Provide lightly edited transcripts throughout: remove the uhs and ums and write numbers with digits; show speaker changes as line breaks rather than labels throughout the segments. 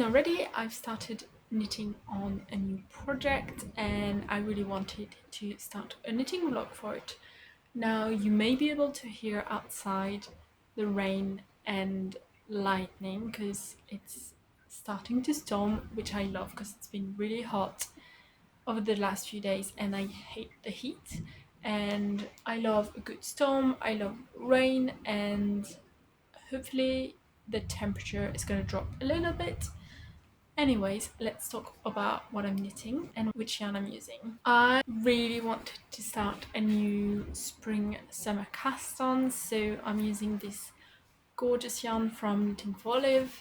already, I've started knitting on a new project and I really wanted to start a knitting vlog for it. Now you may be able to hear outside the rain and lightning because it's starting to storm, which I love because it's been really hot over the last few days and I hate the heat. And I love a good storm, I love rain, and hopefully the temperature is going to drop a little bit. Anyways, let's talk about what I'm knitting and which yarn I'm using. I really wanted to start a new spring summer cast on, so I'm using this gorgeous yarn from Knitting for Olive.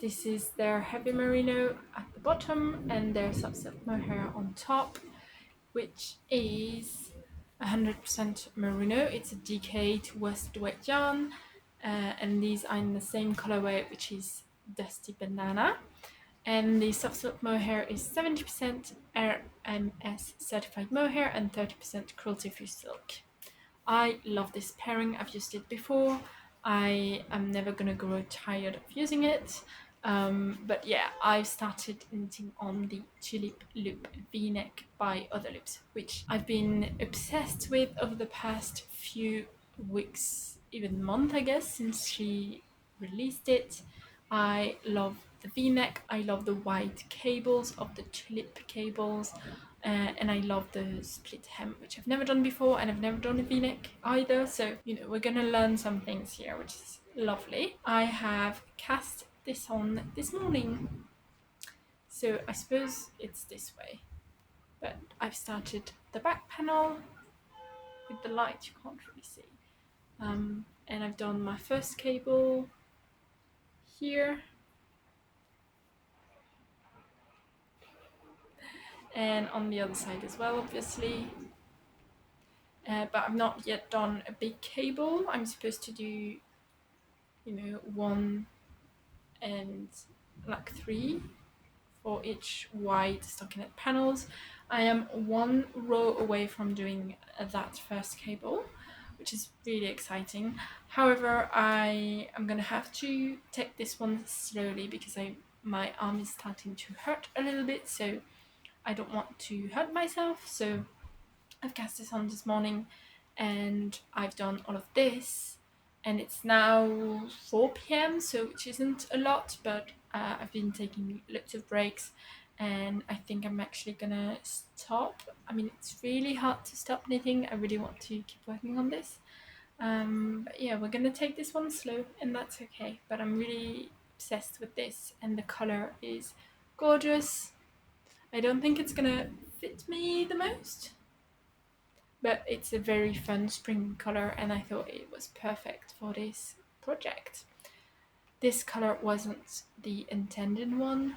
This is their heavy merino at the bottom and their soft mohair on top, which is 100% merino. It's a decayed worsted weight yarn, and these are in the same colorway, which is Dusty Banana. And the soft silk mohair is 70% RMS certified mohair and 30% cruelty free silk. I love this pairing. I've used it before. I am never gonna grow tired of using it. But yeah, I've started knitting on the Tulip loop v-neck by Other Loops, which I've been obsessed with over the past few weeks, even month I guess, since she released it. I love the v-neck, I love the white cables of the Tulip cables, and I love the split hem, which I've never done before, and I've never done a v-neck either, so we're gonna learn some things here, which is lovely. I have cast this on this morning, so I suppose it's this way, but I've started the back panel. With the light you can't really see, and I've done my first cable here, and on the other side as well, obviously. But I've not yet done a big cable. I'm supposed to do, one and like three for each wide stockinette panels. I am one row away from doing that first cable, which is really exciting. However, I am gonna have to take this one slowly because my arm is starting to hurt a little bit, so I don't want to hurt myself. So I've cast this on this morning and I've done all of this, and it's now 4 p.m, so which isn't a lot, but I've been taking lots of breaks and I think I'm actually gonna stop. I mean, it's really hard to stop knitting. I really want to keep working on this. But yeah, we're gonna take this one slow and that's okay, but I'm really obsessed with this and the color is gorgeous. I don't think it's gonna fit me the most, but it's a very fun spring color and I thought it was perfect for this project. This color wasn't the intended one,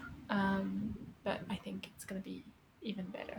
but I think it's gonna be even better.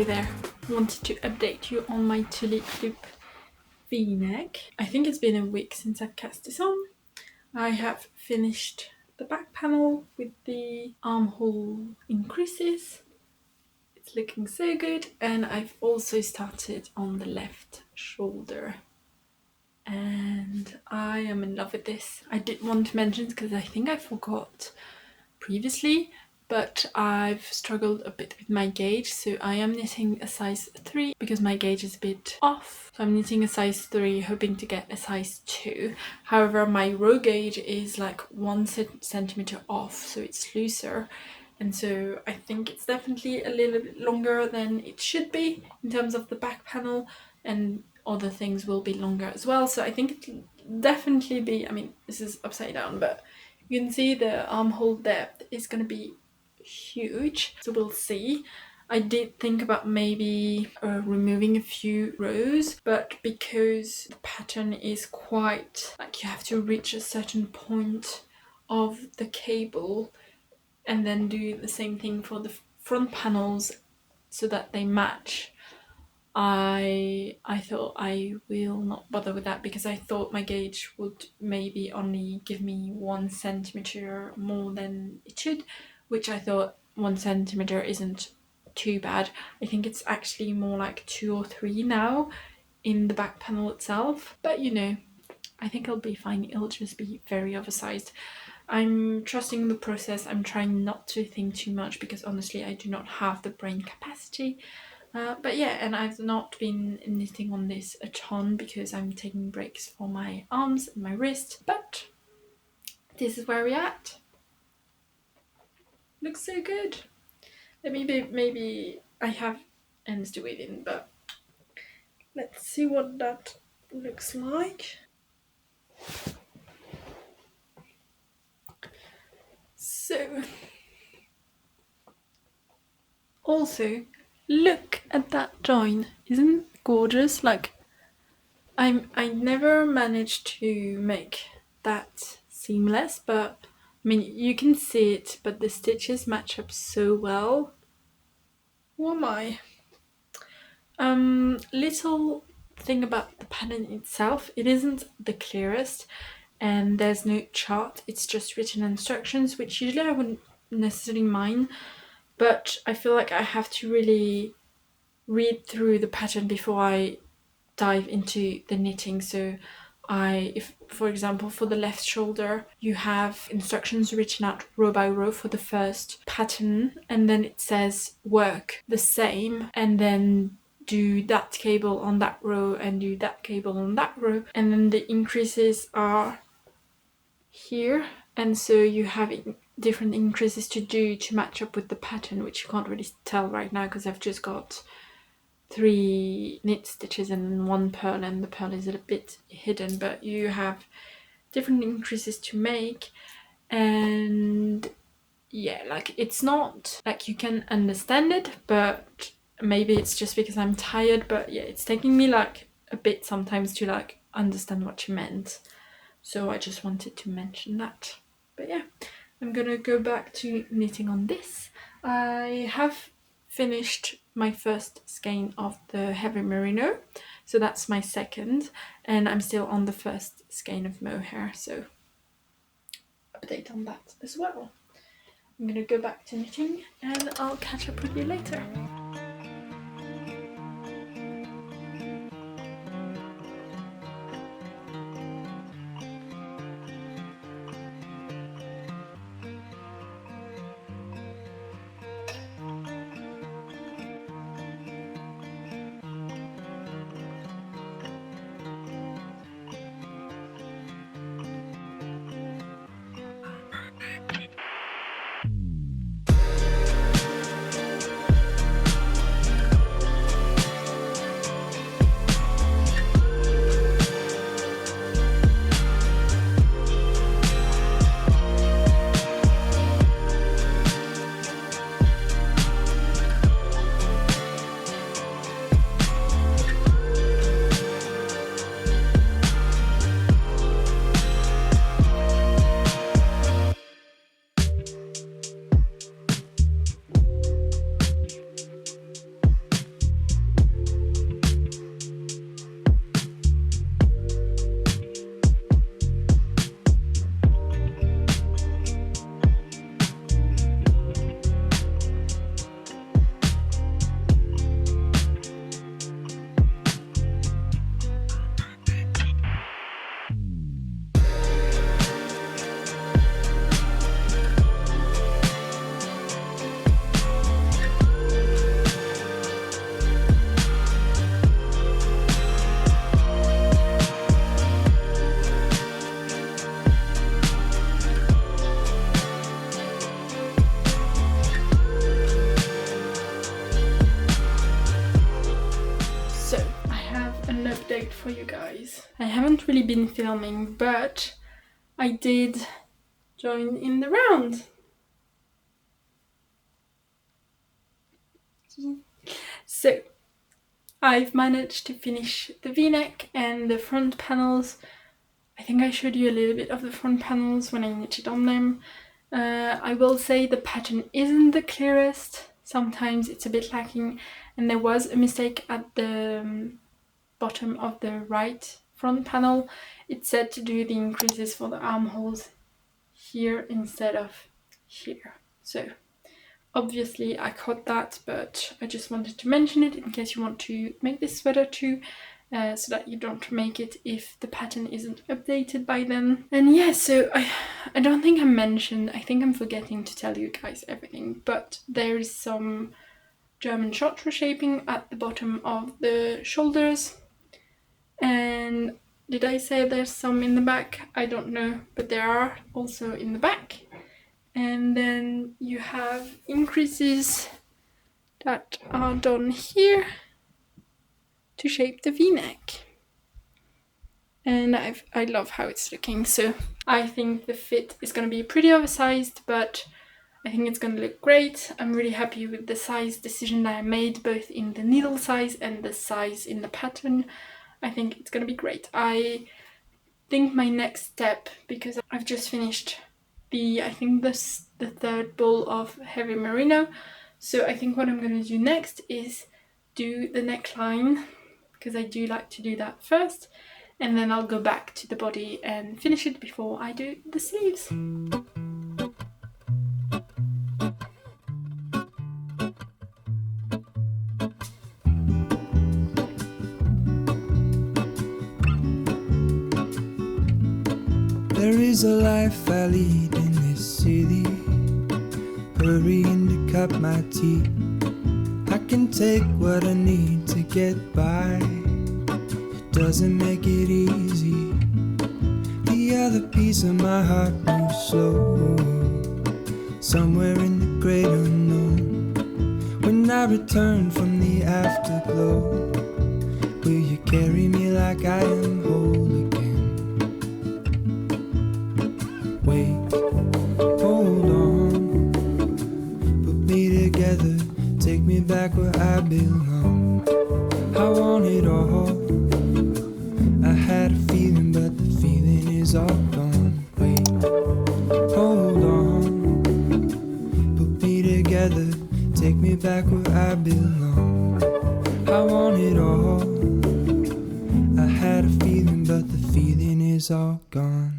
there, wanted to update you on my Tulip V-neck. I think it's been a week since I've cast this on. I have finished the back panel with the armhole increases. It's looking so good, and I've also started on the left shoulder. And I am in love with this. I did want to mention because I think I forgot previously, but I've struggled a bit with my gauge, so I am knitting a size 3 because my gauge is a bit off. So I'm knitting a size 3 hoping to get a size 2. However, my row gauge is like 1 centimeter off, so it's looser, and so I think it's definitely a little bit longer than it should be in terms of the back panel, and other things will be longer as well. So I think it'll definitely be, I mean, this is upside down, but you can see the armhole depth is going to be huge, so we'll see. I did think about maybe removing a few rows, but because the pattern is quite, like, you have to reach a certain point of the cable and then do the same thing for the front panels so that they match. I thought I will not bother with that because I thought my gauge would maybe only give me 1 centimeter more than it should, which I thought 1 centimeter isn't too bad. I think it's actually more like 2 or 3 now in the back panel itself, but you know, I think I'll be fine. It'll just be very oversized. I'm trusting the process. I'm trying not to think too much because honestly I do not have the brain capacity. But yeah, and I've not been knitting on this a ton because I'm taking breaks for my arms and my wrist, but this is where we're at. Looks so good. Maybe I have ends to weave in, but let's see what that looks like. So, also, look at that join. Isn't it gorgeous? Like, I never managed to make that seamless, but I mean, you can see it, but the stitches match up so well. Who am I? Little thing about the pattern itself, it isn't the clearest, and there's no chart, it's just written instructions, which usually I wouldn't necessarily mind, but I feel like I have to really read through the pattern before I dive into the knitting. So if for example for the left shoulder you have instructions written out row by row for the first pattern, and then it says work the same and then do that cable on that row and do that cable on that row, and then the increases are here, and so you have different increases to do to match up with the pattern, which you can't really tell right now because I've just got 3 knit stitches and 1 purl, and the purl is a bit hidden, but you have different increases to make. And yeah, like, it's not like you can understand it, but maybe it's just because I'm tired, but yeah, it's taking me like a bit sometimes to like understand what you meant, so I just wanted to mention that. But yeah, I'm gonna go back to knitting on this. I have finished my first skein of the heavy merino, so that's my second, and I'm still on the first skein of mohair, so update on that as well. I'm gonna go back to knitting and I'll catch up with you later. update for you guys. I haven't really been filming, but I did join in the round. So I've managed to finish the v-neck and the front panels. I think I showed you a little bit of the front panels when I knitted on them. I will say the pattern isn't the clearest. Sometimes it's a bit lacking, and there was a mistake at the bottom of the right front panel. It said to do the increases for the armholes here instead of here. So obviously I caught that, but I just wanted to mention it in case you want to make this sweater too, so that you don't make it if the pattern isn't updated by then. And yeah, so I don't think I mentioned, I think I'm forgetting to tell you guys everything, but there is some German short reshaping at the bottom of the shoulders. And did I say there's some in the back? I don't know, but there are also in the back. And then you have increases that are done here to shape the v-neck. And I love how it's looking. So I think the fit is going to be pretty oversized, but I think it's going to look great. I'm really happy with the size decision that I made, both in the needle size and the size in the pattern. I think it's going to be great. I think my next step, because I've just finished the third bowl of heavy merino, so I think what I'm going to do next is do the neckline, because I do like to do that first, and then I'll go back to the body and finish it before I do the sleeves.
There is a life I lead in this city, hurrying to cut my teeth. I can take what I need to get by, it doesn't make it easy. The other piece of my heart moves slow, somewhere in the great unknown. When I return from the afterglow, will you carry me like I am whole again? Wait, hold on, put me together, take me back where I belong. I want it all, I had a feeling but the feeling is all gone. Wait, hold on, put me together, take me back where I belong. I want it all, I had a feeling but the feeling is all gone.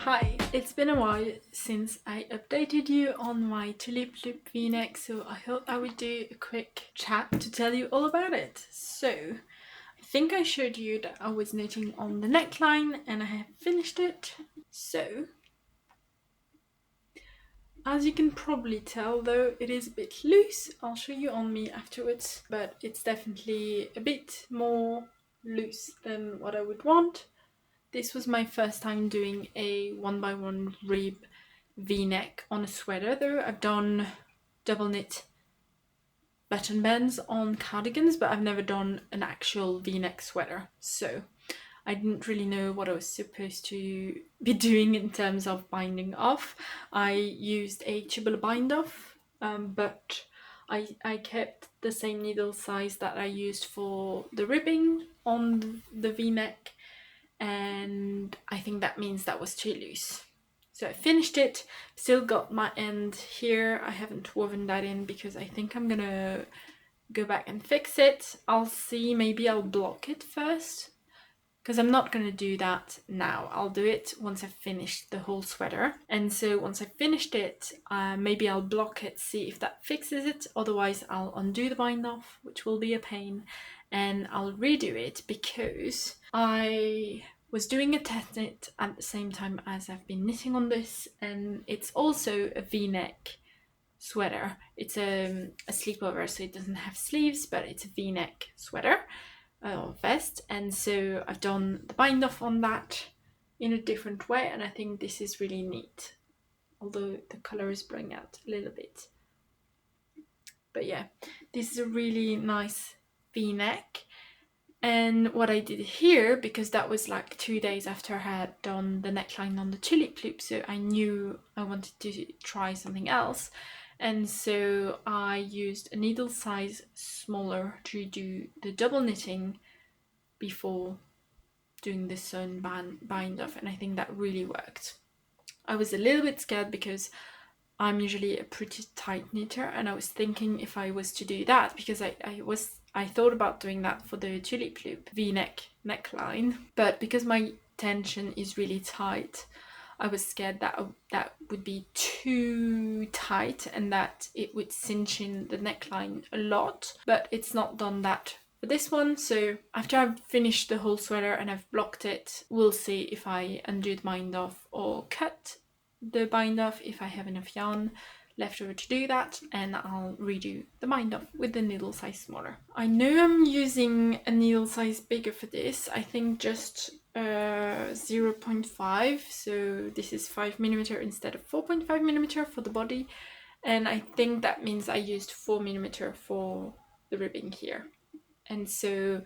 Hi, it's been a while since I updated you on my Tulip loop v-neck, so I thought I would do a quick chat to tell you all about it. So, I think I showed you that I was knitting on the neckline and I have finished it. So, as you can probably tell, though it is a bit loose, I'll show you on me afterwards, but it's definitely a bit more loose than what I would want. This was my first time doing a 1x1 rib v-neck on a sweater, though. I've done double knit button bands on cardigans, but I've never done an actual v-neck sweater. So I didn't really know what I was supposed to be doing in terms of binding off. I used a tubular bind off, but I kept the same needle size that I used for the ribbing on the v-neck, and I think that means that was too loose. So I finished it, still got my end here. I haven't woven that in because I think I'm gonna go back and fix it. I'll see, maybe I'll block it first, because I'm not going to do that now. I'll do it once I've finished the whole sweater. And so once I've finished it, maybe I'll block it, see if that fixes it. Otherwise, I'll undo the bind off, which will be a pain, and I'll redo it because I was doing a test knit at the same time as I've been knitting on this, and it's also a V-neck sweater. It's a sleepover, so it doesn't have sleeves, but it's a V-neck sweater or vest, and so I've done the bind off on that in a different way, and I think this is really neat, although the color is blowing out a little bit. But yeah, this is a really nice V-neck. And what I did here, because that was like 2 days after I had done the neckline on the Tulip loop, so I knew I wanted to try something else, and so I used a needle size smaller to do the double knitting before doing the sewn bind off, and I think that really worked. I was a little bit scared because I'm usually a pretty tight knitter, and I was thinking if I was to do that, because I thought about doing that for the Tulip loop V-neck neckline, but because my tension is really tight, I was scared that that would be too tight and that it would cinch in the neckline a lot, but it's not done that for this one. So after I've finished the whole sweater and I've blocked it, we'll see if I undo the bind off or cut the bind off if I have enough yarn left over to do that, and I'll redo the bind off with the needle size smaller. I know I'm using a needle size bigger for this, I think just 0.5, so this is 5mm instead of 4.5mm for the body, and I think that means I used 4mm for the ribbing here, and so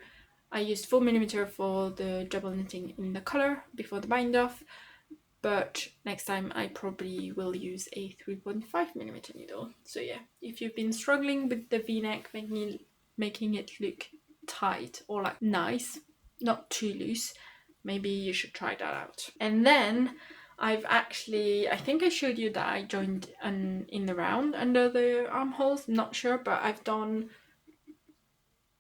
I used 4mm for the double knitting in the collar before the bind off, but next time I probably will use a 3.5mm needle. So yeah, if you've been struggling with the V-neck, making it look tight or like nice, not too loose, maybe you should try that out. And then I've actually, I think I showed you that I joined in the round under the armholes, I'm not sure, but I've done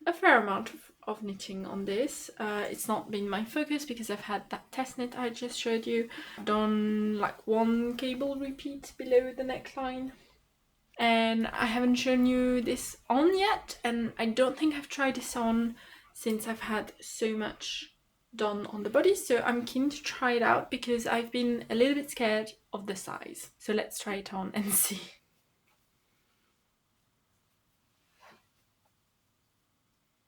a fair amount of knitting on this. It's not been my focus because I've had that test knit I just showed you. I've done like one cable repeat below the neckline, and I haven't shown you this on yet, and I don't think I've tried this on since I've had so much done on the body, so I'm keen to try it out because I've been a little bit scared of the size. So let's try it on and see.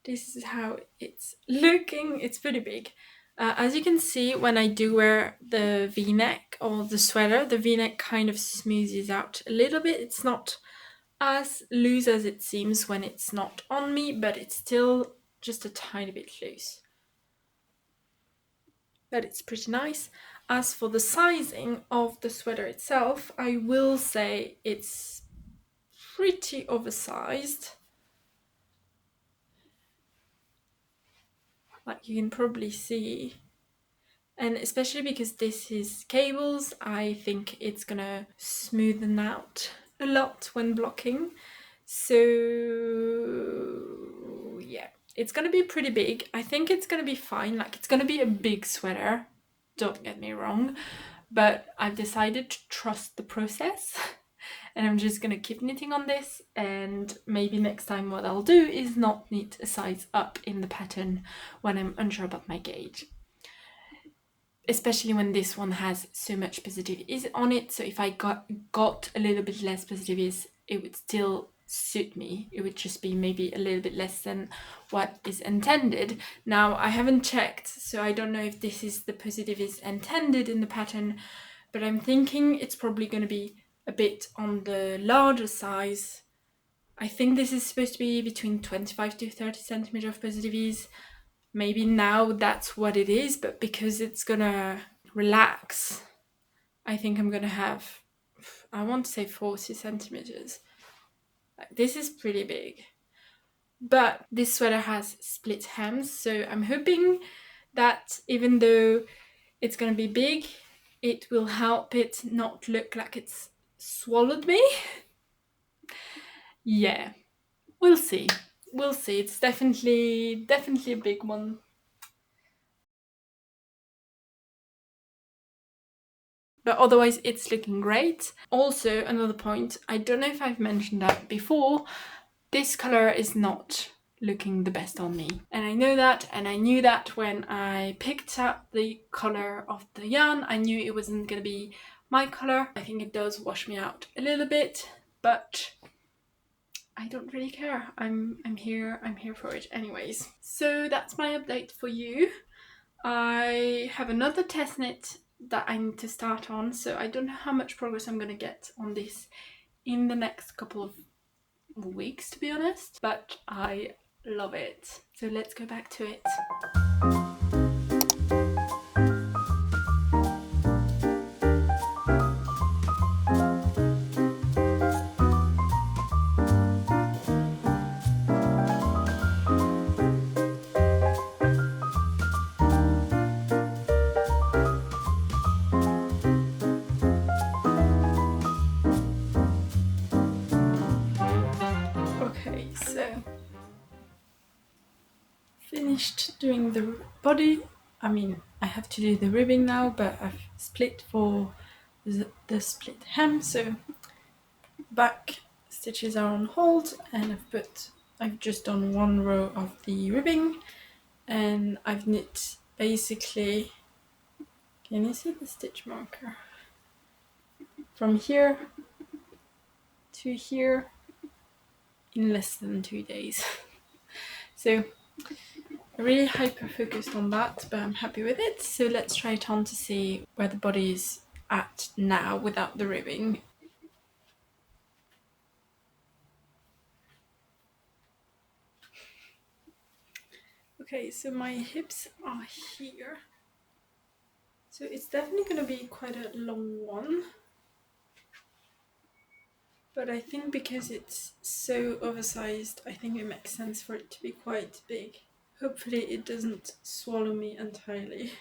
This is how it's looking. It's pretty big. As you can see, when I do wear the V-neck or the sweater, the V-neck kind of smoothes out a little bit. It's not as loose as it seems when it's not on me, but it's still just a tiny bit loose. But it's pretty nice. As for the sizing of the sweater itself, I will say it's pretty oversized. Like you can probably see, and especially because this is cables, I think it's gonna smoothen out a lot when blocking. So yeah, it's gonna be pretty big. I think it's gonna be fine. Like it's gonna be a big sweater, don't get me wrong, but I've decided to trust the process. And I'm just gonna keep knitting on this, and maybe next time what I'll do is not knit a size up in the pattern when I'm unsure about my gauge. Especially when this one has so much positivities on it, so if I got a little bit less positivities, it would still suit me. It would just be maybe a little bit less than what is intended. Now, I haven't checked, so I don't know if this is the positivities intended in the pattern, but I'm thinking it's probably going to be a bit on the larger size. I think this is supposed to be between 25 to 30 centimeters of positivities. Maybe now that's what it is, but because it's gonna relax, I think I'm gonna have, I want to say 40 centimeters. This is pretty big. But this sweater has split hems, so I'm hoping that even though it's gonna be big, it will help it not look like it's swallowed me. Yeah, we'll see. We'll see. It's definitely a big one. but otherwise it's looking great. Also, another point, I don't know if I've mentioned that before, this color is not looking the best on me. And I know that, and I knew that when I picked up the color of the yarn. I knew it wasn't gonna be my color. I think it does wash me out a little bit, but I don't really care. I'm here for it anyways. So that's my update for you. I have another test knit that I need to start on, so I don't know how much progress I'm gonna get on this in the next couple of weeks, to be honest, but I love it. So let's go back to it. Okay, so finished doing the body. I mean, I have to do the ribbing now, but I've split for the split hem, so back stitches are on hold, and I've just done one row of the ribbing, and I've knit basically, can you see the stitch marker? From here to here in less than 2 days. So I really hyper focused on that, but I'm happy with it. So let's try it on to see where the body is at now without the ribbing. Okay, so my hips are here. So it's definitely going to be quite a long one. But I think because it's so oversized, I think it makes sense for it to be quite big. Hopefully it doesn't swallow me entirely.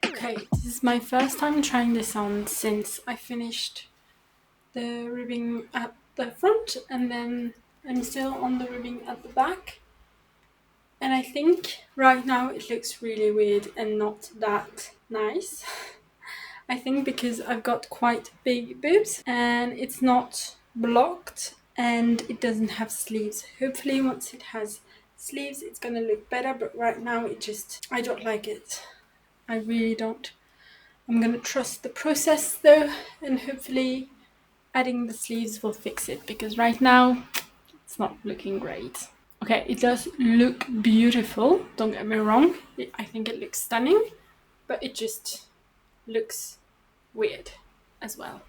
Okay, this is my first time trying this on since I finished the ribbing at the front, and then I'm still on the ribbing at the back. And I think right now it looks really weird and not that nice. I think because I've got quite big boobs and it's not blocked and it doesn't have sleeves. Hopefully once it has sleeves it's gonna look better, but right now I don't like it. I really don't. I'm gonna trust the process though, and hopefully adding the sleeves will fix it, because right now it's not looking great. Okay, it does look beautiful, don't get me wrong. I think it looks stunning, but it just looks weird as well.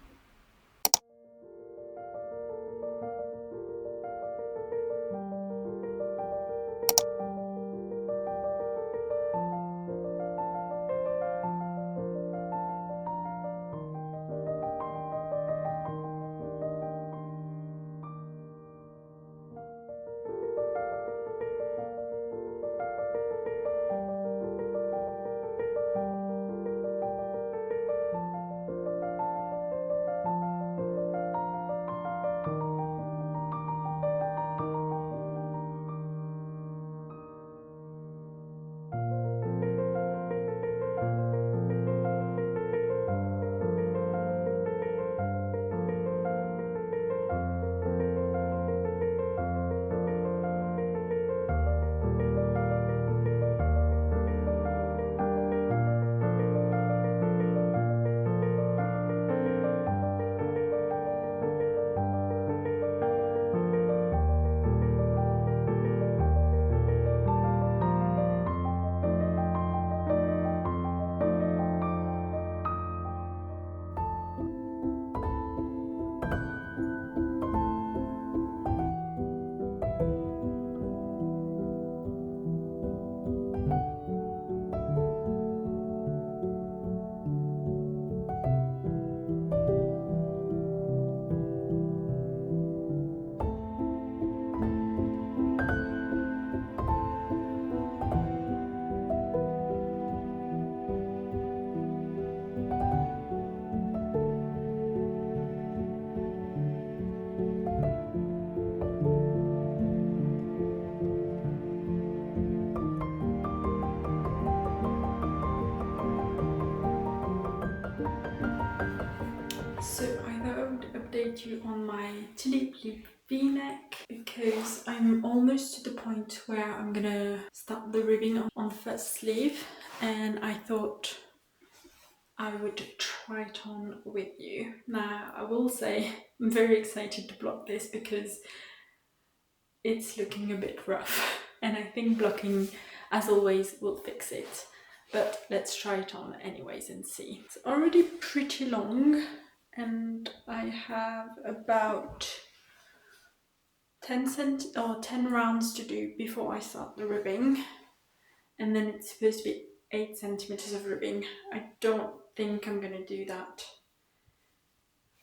So I thought I would update you on my Tulip V-neck because I'm almost to the point where I'm gonna start the ribbing on the first sleeve, and I thought I would try it on with you. Now I will say I'm very excited to block this because it's looking a bit rough and I think blocking, as always, will fix it. But let's try it on anyways and see. It's already pretty long and I have about 10 rounds to do before I start the ribbing, and then it's supposed to be 8 centimeters of ribbing. I don't think I'm gonna do that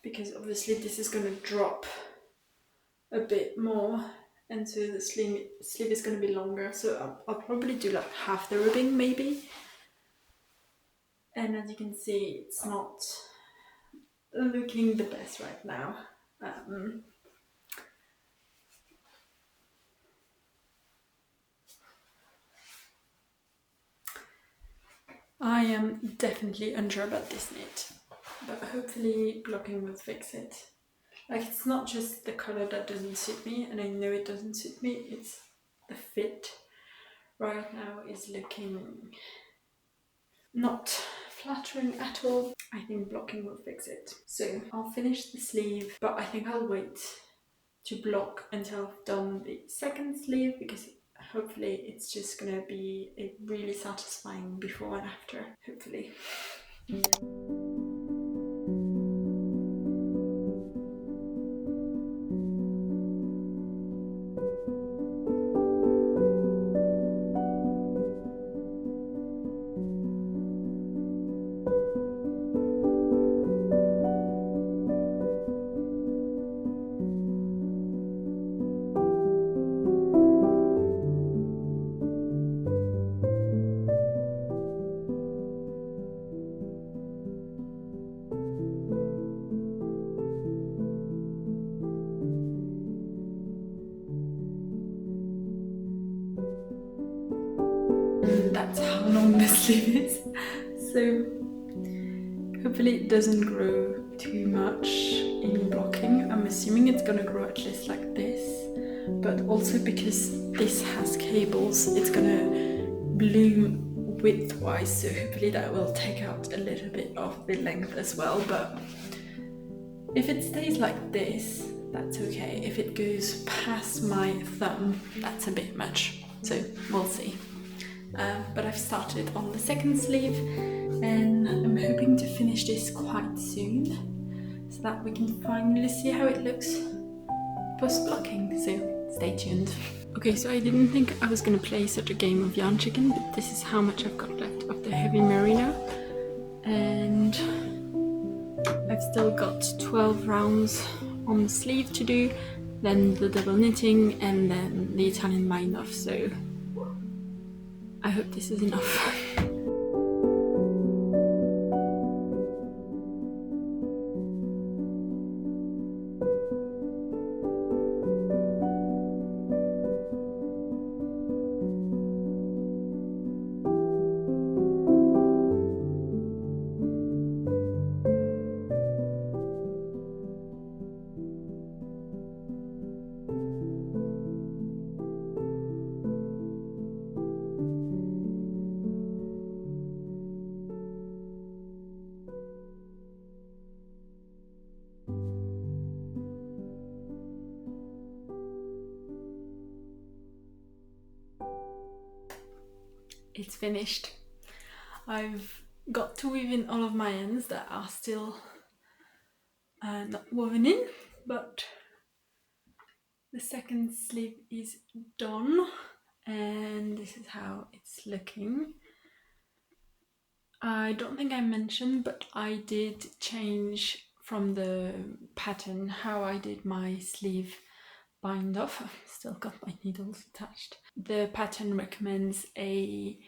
because obviously this is gonna drop a bit more, and so the sleeve is gonna be longer. So I'll probably do like half the ribbing maybe. And as you can see, it's not looking the best right now. I am definitely unsure about this knit, but hopefully blocking will fix it. Like, it's not just the color that doesn't suit me, and I know it doesn't suit me, it's the fit right now is looking not flattering at all. I think blocking will fix it. So I'll finish the sleeve, but I think I'll wait to block until I've done the second sleeve because hopefully it's just gonna be a really satisfying before and after, hopefully. That's how long the sleeve is. So hopefully it doesn't grow too much in blocking. I'm assuming it's gonna grow at least like this, but also because this has cables, it's gonna bloom widthwise, so hopefully that will take out a little bit of the length as well. But if it stays like this, that's okay. If it goes past my thumb, that's a bit much, so we'll see. But I've started on the second sleeve and I'm hoping to finish this quite soon so that we can finally see how it looks post-blocking, so stay tuned. Okay, so I didn't think I was gonna play such a game of yarn chicken, but this is how much I've got left of the heavy merino, and I've still got 12 rounds on the sleeve to do, then the double knitting, and then the Italian bind off, so I hope this is enough. It's finished. I've got to weave in all of my ends that are still not woven in, but the second sleeve is done and this is how it's looking. I don't think I mentioned, but I did change from the pattern how I did my sleeve bind off. I've still got my needles attached. The pattern recommends a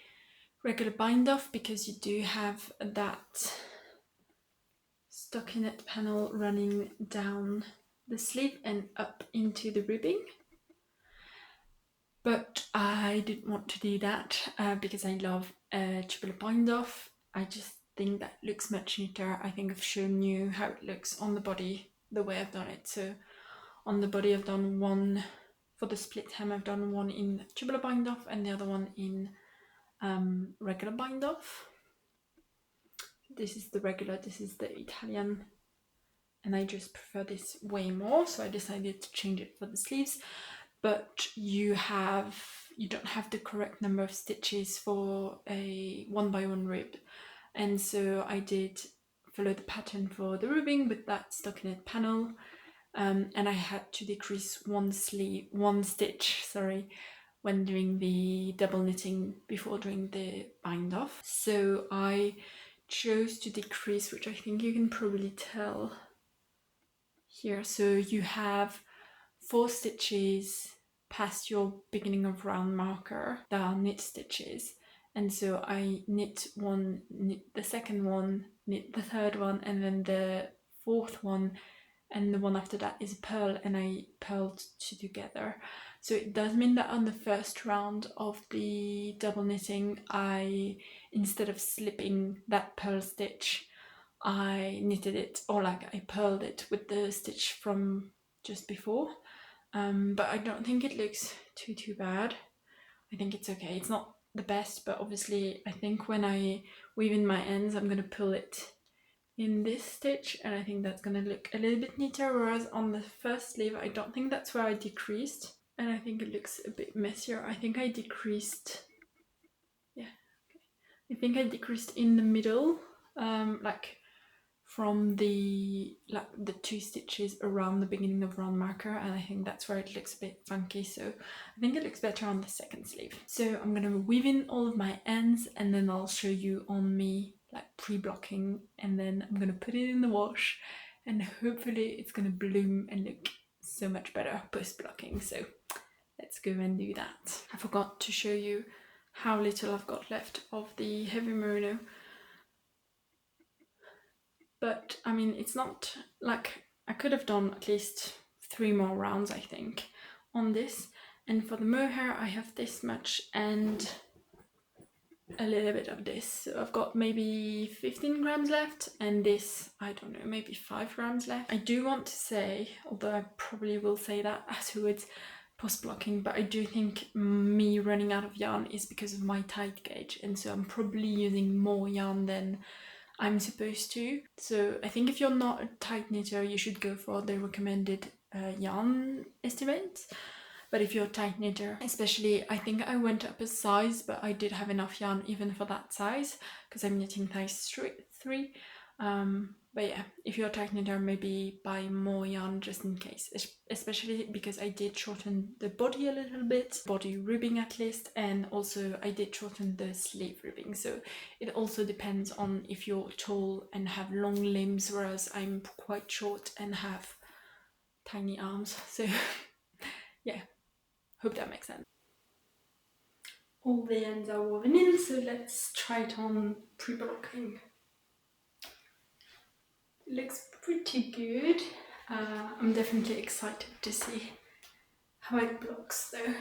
regular bind off because you do have that stockinette panel running down the sleeve and up into the ribbing. But I didn't want to do that because I love a triple bind off. I just think that looks much neater. I think I've shown you how it looks on the body, the way I've done it. So on the body I've done one, for the split hem I've done one in triple bind off and the other one in regular bind off. This is the regular, this is the Italian, and I just prefer this way more, so I decided to change it for the sleeves. But you don't have the correct number of stitches for a 1x1 rib, and so I did follow the pattern for the ribbing with that stockinette panel, and I had to decrease one stitch when doing the double knitting before doing the bind off. So I chose to decrease, which I think you can probably tell here. So you have 4 stitches past your beginning of round marker that are knit stitches, and so I knit one, knit the second one, knit the third one, and then the fourth one, and the one after that is a purl, and I purled 2 together. So it does mean that on the first round of the double knitting, instead of slipping that purl stitch, I knitted it, or like I purled it with the stitch from just before. But I don't think it looks too bad. I think it's okay. It's not the best, but obviously I think when I weave in my ends, I'm gonna pull it in this stitch, and I think that's gonna look a little bit neater, whereas on the first sleeve, I don't think that's where I decreased, and I think it looks a bit messier. I think I decreased, I think I decreased in the middle, like from the 2 stitches around the beginning of round marker, and I think that's where it looks a bit funky, so I think it looks better on the second sleeve. So I'm gonna weave in all of my ends and then I'll show you on me like pre-blocking, and then I'm gonna put it in the wash and hopefully it's gonna bloom and look so much better post-blocking. So let's go and do that. I forgot to show you how little I've got left of the heavy merino. But I mean, it's not like I could have done at least 3 more rounds, I think, on this. And for the mohair, I have this much and a little bit of this. So I've got maybe 15 grams left, and this, I don't know, maybe 5 grams left. I do want to say, although I probably will say that afterwards, post-blocking, but I do think me running out of yarn is because of my tight gauge, and so I'm probably using more yarn than I'm supposed to. So I think if you're not a tight knitter, you should go for the recommended yarn estimates. But if you're a tight knitter, especially, I think I went up a size, but I did have enough yarn even for that size because I'm knitting size 3. But yeah, if you're a tight knitter, maybe buy more yarn just in case, especially because I did shorten the body a little bit, body ribbing at least, and also I did shorten the sleeve ribbing. So it also depends on if you're tall and have long limbs, whereas I'm quite short and have tiny arms. So yeah, hope that makes sense. All the ends are woven in, so let's try it on pre-blocking. It looks pretty good. I'm definitely excited to see how it blocks though.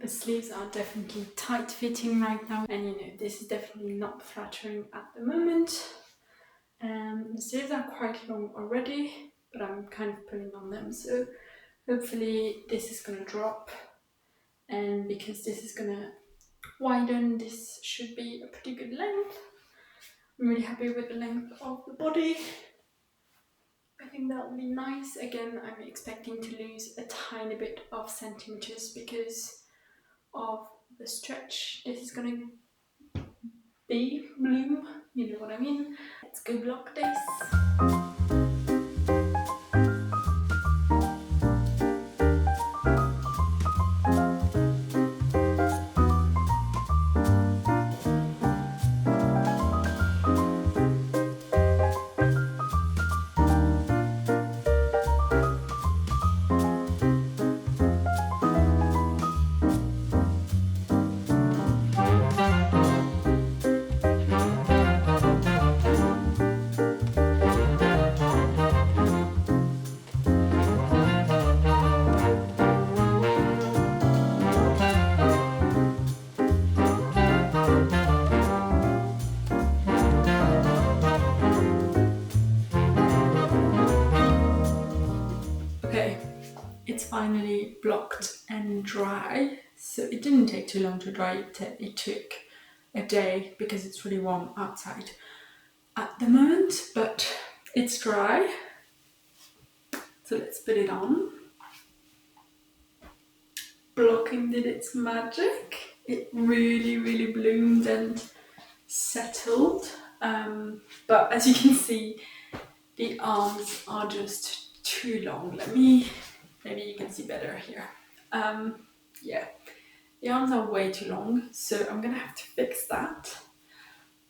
The sleeves are definitely tight fitting right now, and you know, this is definitely not flattering at the moment. The sleeves are quite long already, but I'm kind of pulling on them, so hopefully this is gonna drop, and because this is gonna widen, this should be a pretty good length. I'm really happy with the length of the body. I think that'll be nice. Again, I'm expecting to lose a tiny bit of centimeters because of the stretch. This is gonna be bloom, you know what I mean. Let's go block this. Okay, it's finally blocked and dry. So it didn't take too long to dry. It took a day because it's really warm outside at the moment, but it's dry. So let's put it on. Blocking did its magic. It really bloomed and settled. But as you can see, the arms are just too long. Maybe you can see better here. Yeah, the arms are way too long, so I'm gonna have to fix that.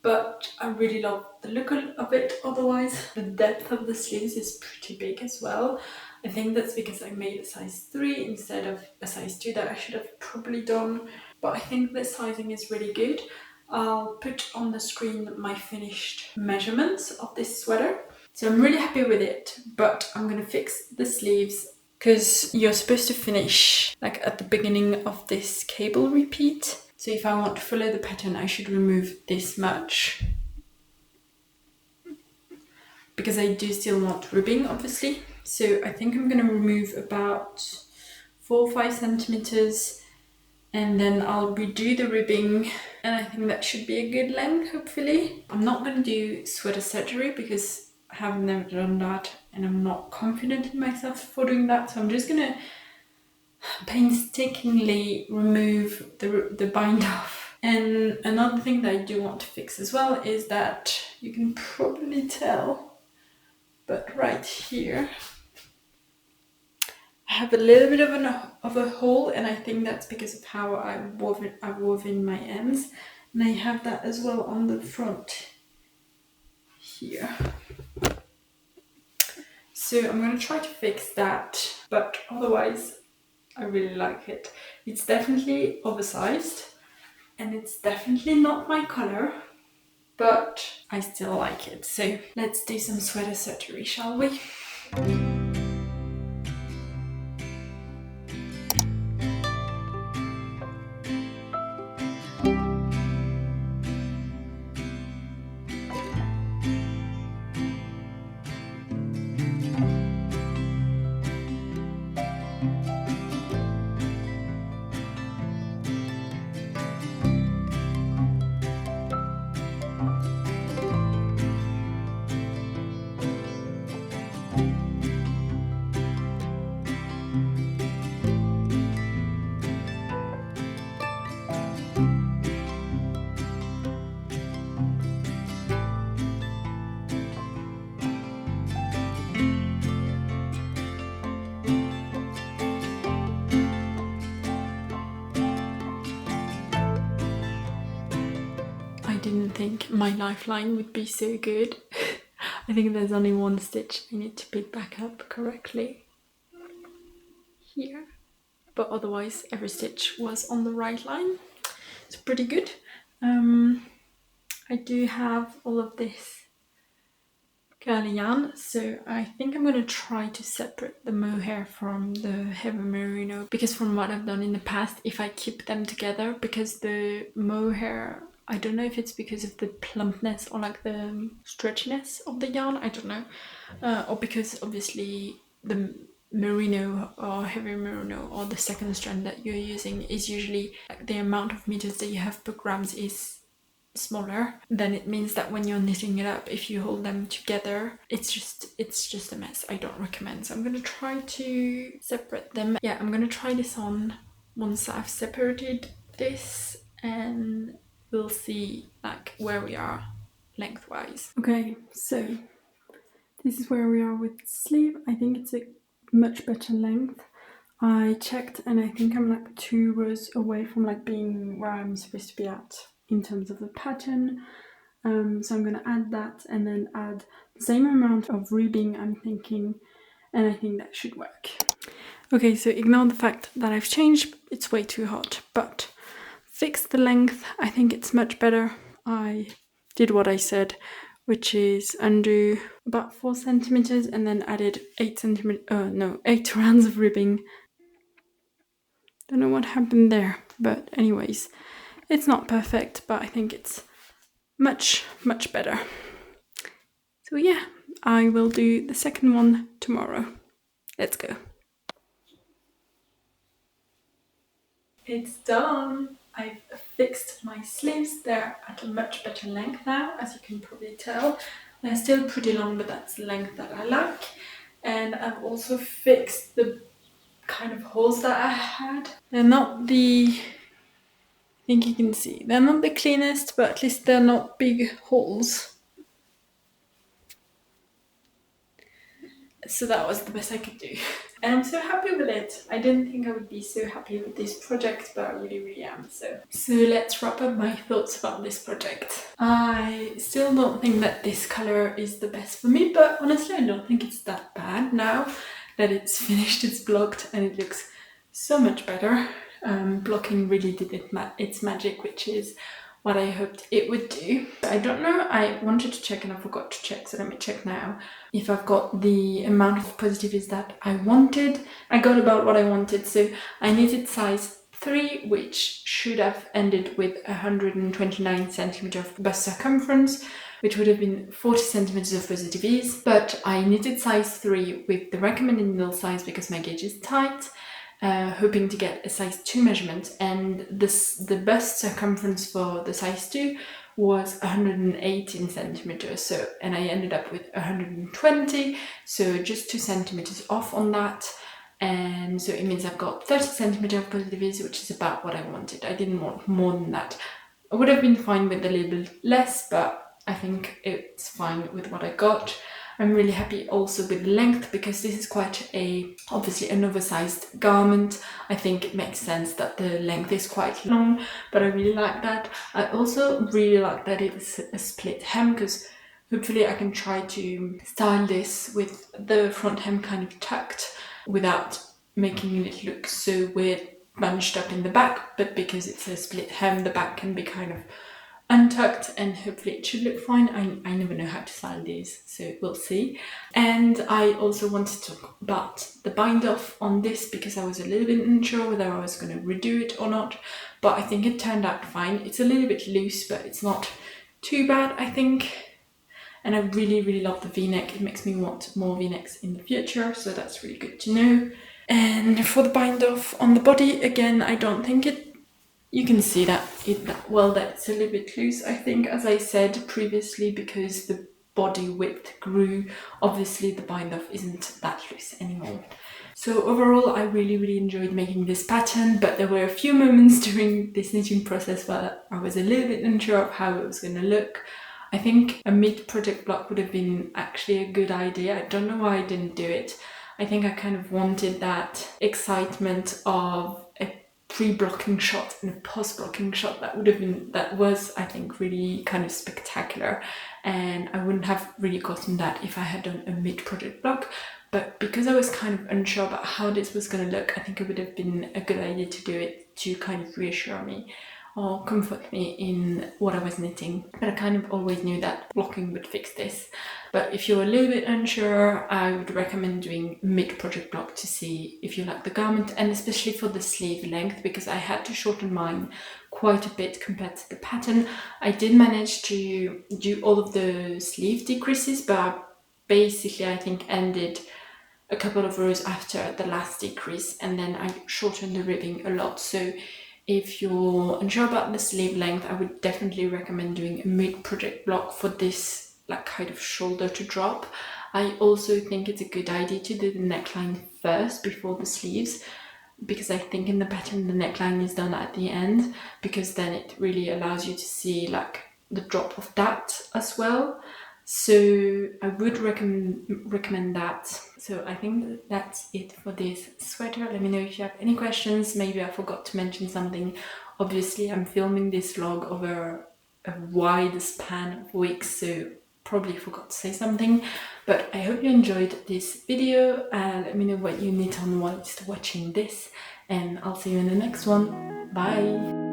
But I really love the look of it otherwise. The depth of the sleeves is pretty big as well. I think that's because I made a size 3 instead of a size 2 that I should have probably done. But I think the sizing is really good. I'll put on the screen my finished measurements of this sweater. So I'm really happy with it, but I'm gonna fix the sleeves because you're supposed to finish like at the beginning of this cable repeat. So if I want to follow the pattern, I should remove this much. Because I do still want ribbing, obviously. So I think I'm gonna remove about 4 or 5 centimeters and then I'll redo the ribbing, and I think that should be a good length, hopefully. I'm not gonna do sweater surgery because I have never done that and I'm not confident in myself for doing that. So I'm just gonna painstakingly remove the bind off. And another thing that I do want to fix as well is that you can probably tell, but right here I have a little bit of a hole, and I think that's because of how I've woven my ends, and I have that as well on the front here. So I'm going to try to fix that, but otherwise I really like it. It's definitely oversized and it's definitely not my color, but I still like it. So let's do some sweater surgery, shall we? think my lifeline would be so good. I think there's only one stitch I need to pick back up correctly here, but otherwise every stitch was on the right line. It's pretty good. I do have all of this curly yarn, so I think I'm going to try to separate the mohair from the heavy merino, because from what I've done in the past, if I keep them together, because the mohair, I don't know if it's because of the plumpness or like the stretchiness of the yarn, I don't know, or because obviously the merino or heavy merino or the second strand that you're using is usually like the amount of meters that you have per grams is smaller, then it means that when you're knitting it up, if you hold them together, it's just a mess. I don't recommend. So I'm gonna try to separate them. Yeah, I'm gonna try this on once I've separated this, and we'll see like where we are lengthwise. Okay, so this is where we are with the sleeve. I think it's a much better length. I checked and I think I'm like 2 rows away from like being where I'm supposed to be at in terms of the pattern. So I'm going to add that and then add the same amount of ribbing, I'm thinking, and I think that should work. Okay, so ignore the fact that I've changed, it's way too hot, but fix the length, I think it's much better. I did what I said, which is undo about 4 centimeters and then added 8 rounds of ribbing. Don't know what happened there, but anyways, it's not perfect, but I think it's much better. So yeah, I will do the second one tomorrow. Let's go. It's done. I've fixed my sleeves. They're at a much better length now, as you can probably tell. They're still pretty long, but that's the length that I like. And I've also fixed the kind of holes that I had. They're not the, I think you can see, they're not the cleanest, but at least they're not big holes. So that was the best I could do. And I'm so happy with it. I didn't think I would be so happy with this project, but I really am. So let's wrap up my thoughts about this project. I still don't think that this color is the best for me, but honestly I don't think it's that bad now that it's finished, it's blocked, and it looks so much better. Blocking really did its magic, which is what I hoped it would do. I don't know, I wanted to check and I forgot to check, so let me check now if I've got the amount of positives that I wanted. I got about what I wanted, so I knitted size 3, which should have ended with 129 centimeters of bust circumference, which would have been 40 centimeters of positive ease, but I knitted size 3 with the recommended needle size because my gauge is tight, hoping to get a size 2 measurement, and the bust circumference for the size 2 was 118 centimeters, so, and I ended up with 120, so just 2 centimeters off on that, and so it means I've got 30 centimeters of positive ease, which is about what I wanted. I didn't want more than that. I would have been fine with a little bit less, but I think it's fine with what I got. I'm really happy also with the length, because this is quite obviously an oversized garment. I think it makes sense that the length is quite long, but I really like that. I also really like that it's a split hem, because hopefully I can try to style this with the front hem kind of tucked without making it look so weird bunched up in the back, but because it's a split hem, the back can be kind of untucked and hopefully it should look fine. I never know how to style these, so we'll see. And I also wanted to talk about the bind off on this, because I was a little bit unsure whether I was going to redo it or not, but I think it turned out fine. It's a little bit loose, but it's not too bad, I think. And I really love the v-neck. It makes me want more v-necks in the future, so that's really good to know. And for the bind off on the body, again, I don't think you can see that that's a little bit loose, I think, as I said previously, because the body width grew. Obviously the bind off isn't that loose anymore. So overall I really enjoyed making this pattern, but there were a few moments during this knitting process where I was a little bit unsure of how it was going to look. I think a mid-project block would have been actually a good idea. I don't know why I didn't do it. I think I kind of wanted that excitement of a pre-blocking shot and a post-blocking shot that was, I think, really kind of spectacular, and I wouldn't have really gotten that if I had done a mid-project block. But because I was kind of unsure about how this was going to look, I think it would have been a good idea to do it to kind of reassure me or comfort me in what I was knitting. But I kind of always knew that blocking would fix this. But if you're a little bit unsure, I would recommend doing mid-project block to see if you like the garment, and especially for the sleeve length, because I had to shorten mine quite a bit compared to the pattern. I did manage to do all of the sleeve decreases, but basically I think ended a couple of rows after the last decrease, and then I shortened the ribbing a lot. So if you're unsure about the sleeve length, I would definitely recommend doing a mid-project block for this like kind of shoulder to drop. I also think it's a good idea to do the neckline first before the sleeves, because I think in the pattern the neckline is done at the end, because then it really allows you to see like the drop of that as well. So I would recommend that. So I think that's it for this sweater. Let me know if you have any questions. Maybe I forgot to mention something. Obviously I'm filming this vlog over a wide span of weeks, so probably forgot to say something, but I hope you enjoyed this video. Let me know what you knit on whilst watching this, and I'll see you in the next one. Bye!